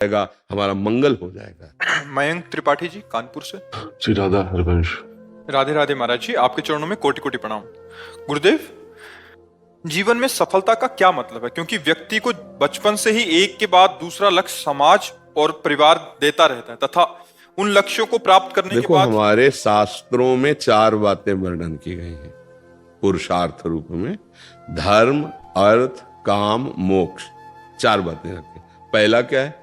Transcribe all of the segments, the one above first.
जाएगा, हमारा मंगल हो जाएगा। मयंक त्रिपाठी जी कानपुर से। श्री राधा हरवंश। राधे राधे महाराज जी, आपके चरणों में कोटि कोटि प्रणाम। गुरुदेव, जीवन में सफलता का क्या मतलब है? क्योंकि व्यक्ति को बचपन से ही एक के बाद दूसरा लक्ष्य समाज और परिवार देता रहता है तथा उन लक्ष्यों को प्राप्त करने देखो, के बाद हमारे शास्त्रों में 4 बातें वर्णन की गई हैं पुरुषार्थ रूप में। धर्म, अर्थ, काम, मोक्ष, 4 बातें रखी। पहला क्या है?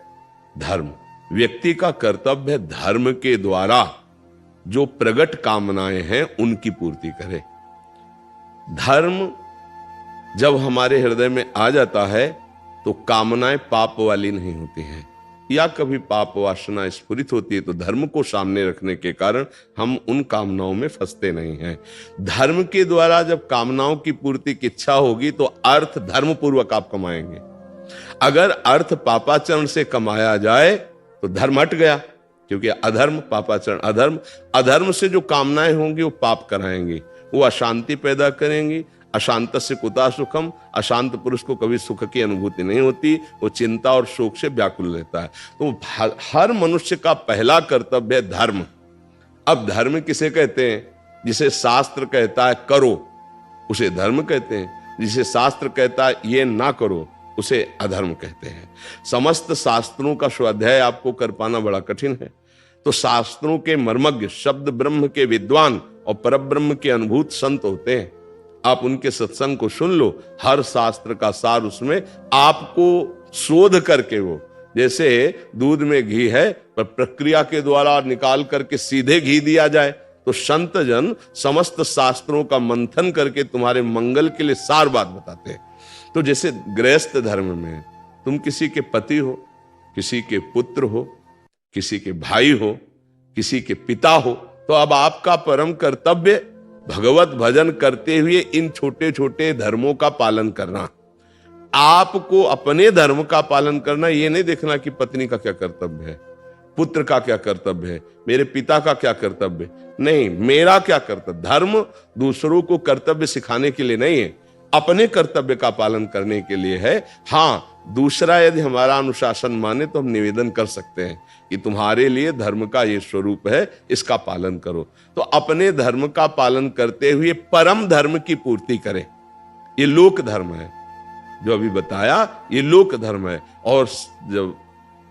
धर्म। व्यक्ति का कर्तव्य है धर्म के द्वारा जो प्रगट कामनाएं हैं उनकी पूर्ति करे। धर्म जब हमारे हृदय में आ जाता है तो कामनाएं पाप वाली नहीं होती हैं, या कभी पाप वासना स्फुरित होती है तो धर्म को सामने रखने के कारण हम उन कामनाओं में फंसते नहीं हैं। धर्म के द्वारा जब कामनाओं की पूर्ति की इच्छा होगी तो अर्थ धर्म पूर्वक आप कमाएंगे। अगर अर्थ पापाचरण से कमाया जाए तो धर्म हट गया, क्योंकि अधर्म पापाचरण, अधर्म से जो कामनाएं होंगी वो पाप कराएंगी, वो अशांति पैदा करेंगी। अशांत से कुता सुखम, अशांत पुरुष को कभी सुख की अनुभूति नहीं होती, वो चिंता और शोक से व्याकुल रहता है। तो हर मनुष्य का पहला कर्तव्य है धर्म। अब धर्म किसे कहते हैं? जिसे शास्त्र कहता है करो उसे धर्म कहते हैं, जिसे शास्त्र कहता है ये ना करो उसे अधर्म कहते हैं। समस्त शास्त्रों का स्वाध्याय आपको कर पाना बड़ा कठिन है, तो शास्त्रों के मर्मज्ञ, शब्द ब्रह्म के विद्वान और परब्रह्म के अनुभूत संत होते हैं। आप उनके सत्संग को सुन लो, हर शास्त्र का सार उसमें आपको शोध करके, वो जैसे दूध में घी है पर प्रक्रिया के द्वारा निकाल करके सीधे घी दिया जाए, तो संत जन समस्त शास्त्रों का मंथन करके तुम्हारे मंगल के लिए सार बात बताते हैं। तो जैसे गृहस्थ धर्म में तुम किसी के पति हो, किसी के पुत्र हो, किसी के भाई हो, किसी के पिता हो, तो अब आपका परम कर्तव्य भगवत भजन करते हुए इन छोटे छोटे धर्मों का पालन करना। आपको अपने धर्म का पालन करना, ये नहीं देखना कि पत्नी का क्या कर्तव्य है, पुत्र का क्या कर्तव्य है, मेरे पिता का क्या कर्तव्य है, नहीं, मेरा क्या कर्तव्य। धर्म दूसरों को कर्तव्य सिखाने के लिए नहीं है, अपने कर्तव्य का पालन करने के लिए है। हाँ, दूसरा यदि हमारा अनुशासन माने तो हम निवेदन कर सकते हैं कि तुम्हारे लिए धर्म का ये स्वरूप है, इसका पालन करो। तो अपने धर्म का पालन करते हुए परम धर्म की पूर्ति करें। ये लोक धर्म है जो अभी बताया, ये लोक धर्म है। और जब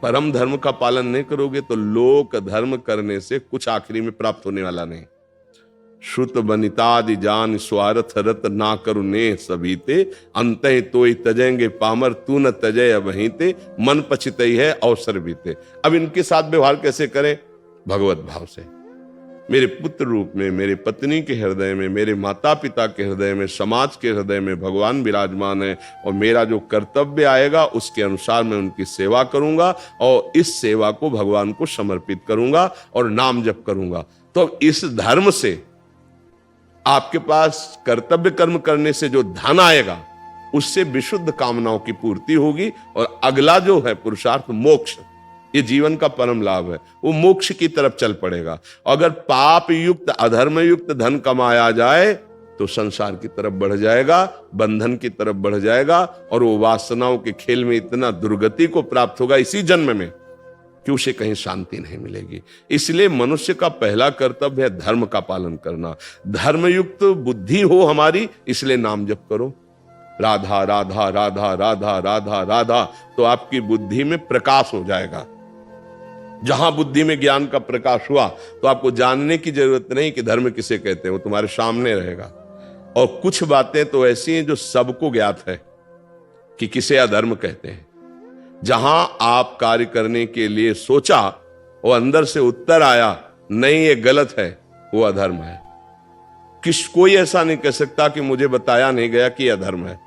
परम धर्म का पालन नहीं करोगे तो लोक धर्म करने से कुछ आखिरी में प्राप्त होने वाला नहीं। श्रुत बनितादि जान स्वार्थ रत ना करुने सबीते, अंतः तोय तजेंगे पामर तू न तजय वहीते, मन पछितई है अवसर बीते। अब इनके साथ व्यवहार कैसे करें? भगवत भाव से। मेरे पुत्र रूप में, मेरे पत्नी के हृदय में, मेरे माता पिता के हृदय में, समाज के हृदय में भगवान विराजमान है, और मेरा जो कर्तव्य आएगा उसके अनुसार मैं उनकी सेवा करूंगा और इस सेवा को भगवान को समर्पित करूंगा और नाम जप करूंगा। तो इस धर्म से आपके पास कर्तव्य कर्म करने से जो धन आएगा उससे विशुद्ध कामनाओं की पूर्ति होगी, और अगला जो है पुरुषार्थ मोक्ष, ये जीवन का परम लाभ है, वो मोक्ष की तरफ चल पड़ेगा। अगर पाप युक्त अधर्म युक्त धन कमाया जाए तो संसार की तरफ बढ़ जाएगा, बंधन की तरफ बढ़ जाएगा, और वो वासनाओं के खेल में इतना दुर्गति को प्राप्त होगा इसी जन्म में कि उसे कहीं शांति नहीं मिलेगी। इसलिए मनुष्य का पहला कर्तव्य है धर्म का पालन करना। धर्मयुक्त बुद्धि हो हमारी, इसलिए नाम जप करो, राधा राधा राधा राधा राधा राधा, तो आपकी बुद्धि में प्रकाश हो जाएगा। जहां बुद्धि में ज्ञान का प्रकाश हुआ तो आपको जानने की जरूरत नहीं कि धर्म किसे कहते हैं, वो तुम्हारे सामने रहेगा। और कुछ बातें तो ऐसी हैं जो सबको ज्ञात है कि किसे अधर्म कहते हैं। जहां आप कार्य करने के लिए सोचा वो अंदर से उत्तर आया नहीं ये गलत है, वो अधर्म है। कोई ऐसा नहीं कह सकता कि मुझे बताया नहीं गया कि यह अधर्म है।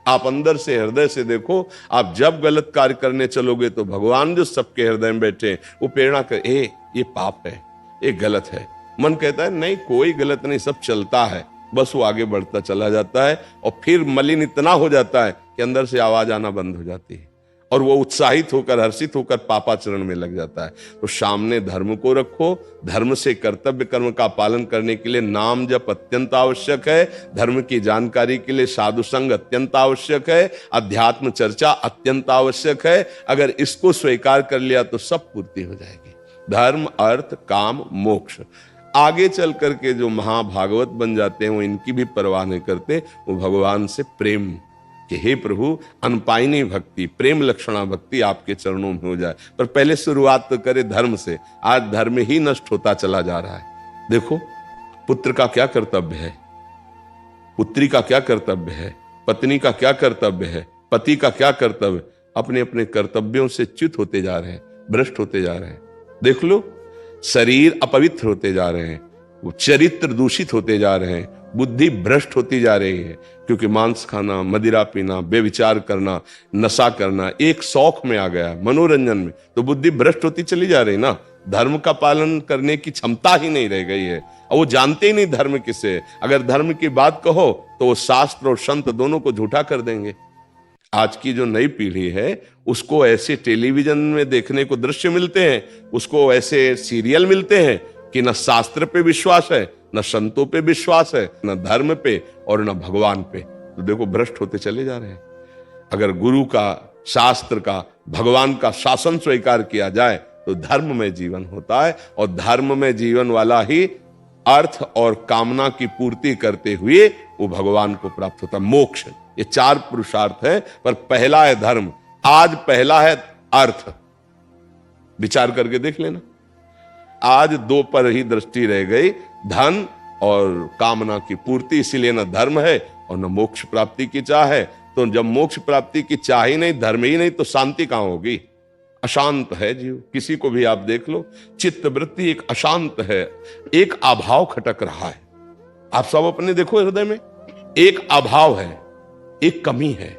आप अंदर से हृदय से देखो, आप जब गलत कार्य करने चलोगे तो भगवान जो सबके हृदय में बैठे वो प्रेरणा कर, ये पाप है, ये गलत है। मन कहता है नहीं कोई गलत नहीं, सब चलता है, बस वो आगे बढ़ता चला जाता है, और फिर मलिन इतना हो जाता है कि अंदर से आवाज आना बंद हो जाती है। और वो उत्साहित होकर, हर्षित होकर पापाचरण में लग जाता है। तो सामने धर्म को रखो, धर्म से कर्तव्य कर्म का पालन करने के लिए नाम जप अत्यंत आवश्यक है, धर्म की जानकारी के लिए साधु संग अत्यंत आवश्यक है, अध्यात्म चर्चा अत्यंत आवश्यक है। अगर इसको स्वीकार कर लिया तो सब पूर्ति हो जाएगी। धर्म, अर्थ, काम, मोक्ष। आगे चल करके जो महाभागवत बन जाते हैं वो इनकी भी परवाह नहीं करते, वो भगवान से प्रेम कि हे प्रभु अनपायनी भक्ति, प्रेम लक्षणा भक्ति आपके चरणों में हो जाए। पर पहले शुरुआत तो करे धर्म से। आज धर्म ही नष्ट होता चला जा रहा है। देखो पुत्र का क्या कर्तव्य है, पुत्री का क्या कर्तव्य है, पत्नी का क्या कर्तव्य है, पति का क्या कर्तव्य, अपने अपने कर्तव्यों से च्युत होते जा रहे हैं, भ्रष्ट होते जा रहे हैं। देख लो शरीर अपवित्र होते जा रहे हैं, चरित्र दूषित होते जा रहे हैं, बुद्धि भ्रष्ट होती जा रही है, क्योंकि मांस खाना, मदिरा पीना, बेविचार करना, नशा करना एक शौक में आ गया, मनोरंजन में, तो बुद्धि भ्रष्ट होती चली जा रही ना। धर्म का पालन करने की क्षमता ही नहीं रह गई है, और वो जानते ही नहीं धर्म किसे। अगर धर्म की बात कहो तो वो शास्त्र और संत दोनों को झूठा कर देंगे। आज की जो नई पीढ़ी है उसको ऐसे टेलीविजन में देखने को दृश्य मिलते हैं, उसको ऐसे सीरियल मिलते हैं कि न शास्त्र पे विश्वास है, न संतों पे विश्वास है, न धर्म पे और न भगवान पे। तो देखो भ्रष्ट होते चले जा रहे हैं। अगर गुरु का, शास्त्र का, भगवान का शासन स्वीकार किया जाए तो धर्म में जीवन होता है, और धर्म में जीवन वाला ही अर्थ और कामना की पूर्ति करते हुए वो भगवान को प्राप्त होता है, मोक्ष। ये चार पुरुषार्थ है, पर पहला है धर्म, आज पहला है अर्थ। विचार करके देख लेना, आज दो पर ही दृष्टि रह गई, धन और कामना की पूर्ति। इसीलिए न धर्म है और न मोक्ष प्राप्ति की चाह है। तो जब मोक्ष प्राप्ति की चाह ही नहीं, धर्म ही नहीं, तो शांति कहां होगी? अशांत है जीव। किसी को भी आप देख लो, चित्त वृत्ति एक अशांत है, एक अभाव खटक रहा है। आप सब अपने देखो हृदय में एक अभाव है, एक कमी है।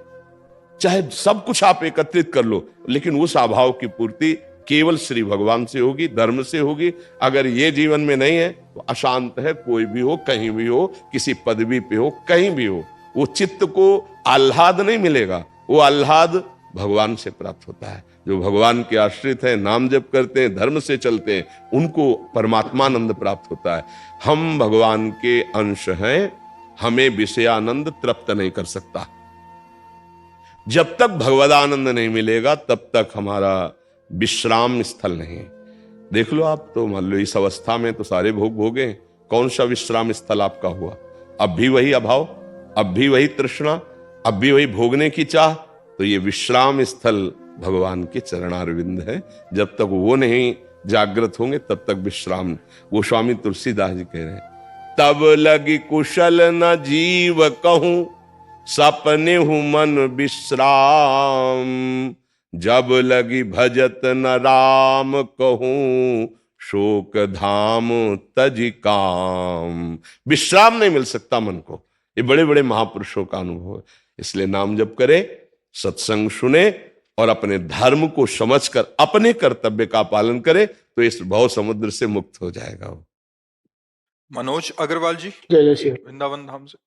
चाहे सब कुछ आप एकत्रित कर लो, लेकिन उस अभाव की पूर्ति केवल श्री भगवान से होगी, धर्म से होगी। अगर ये जीवन में नहीं है तो अशांत है। कोई भी हो, कहीं भी हो, किसी पदवी पे हो, कहीं भी हो, वो चित्त को आह्लाद नहीं मिलेगा। वो आह्लाद भगवान से प्राप्त होता है। जो भगवान के आश्रित हैं, नाम जप करते हैं, धर्म से चलते हैं, उनको परमात्मानंद प्राप्त होता है। हम भगवान के अंश हैं, हमें विषयानंद तृप्त नहीं कर सकता। जब तक भगवदानंद नहीं मिलेगा तब तक हमारा विश्राम स्थल नहीं। देख लो आप, तो मान लो इस अवस्था में तो सारे भोग भोगे, कौन सा विश्राम स्थल आपका हुआ? अब भी वही अभाव, अब भी वही तृष्णा, अब भी वही भोगने की चाह। तो ये विश्राम स्थल भगवान के चरणारविंद है। जब तक वो नहीं जागृत होंगे तब तक विश्राम। वो स्वामी तुलसीदास जी कह रहे हैं, तब लगी कुशल न जीव कहूं, सपने हूं मन विश्राम, जब लगी भजत न राम कहूं, शोक धाम तज काम। विश्राम नहीं मिल सकता मन को। ये बड़े बड़े महापुरुषों का अनुभव है। इसलिए नाम जप करे, सत्संग सुने और अपने धर्म को समझकर अपने कर्तव्य का पालन करे, तो इस भव समुद्र से मुक्त हो जाएगा वो। मनोज अग्रवाल जी, जय जय श्री वृंदावन धाम से।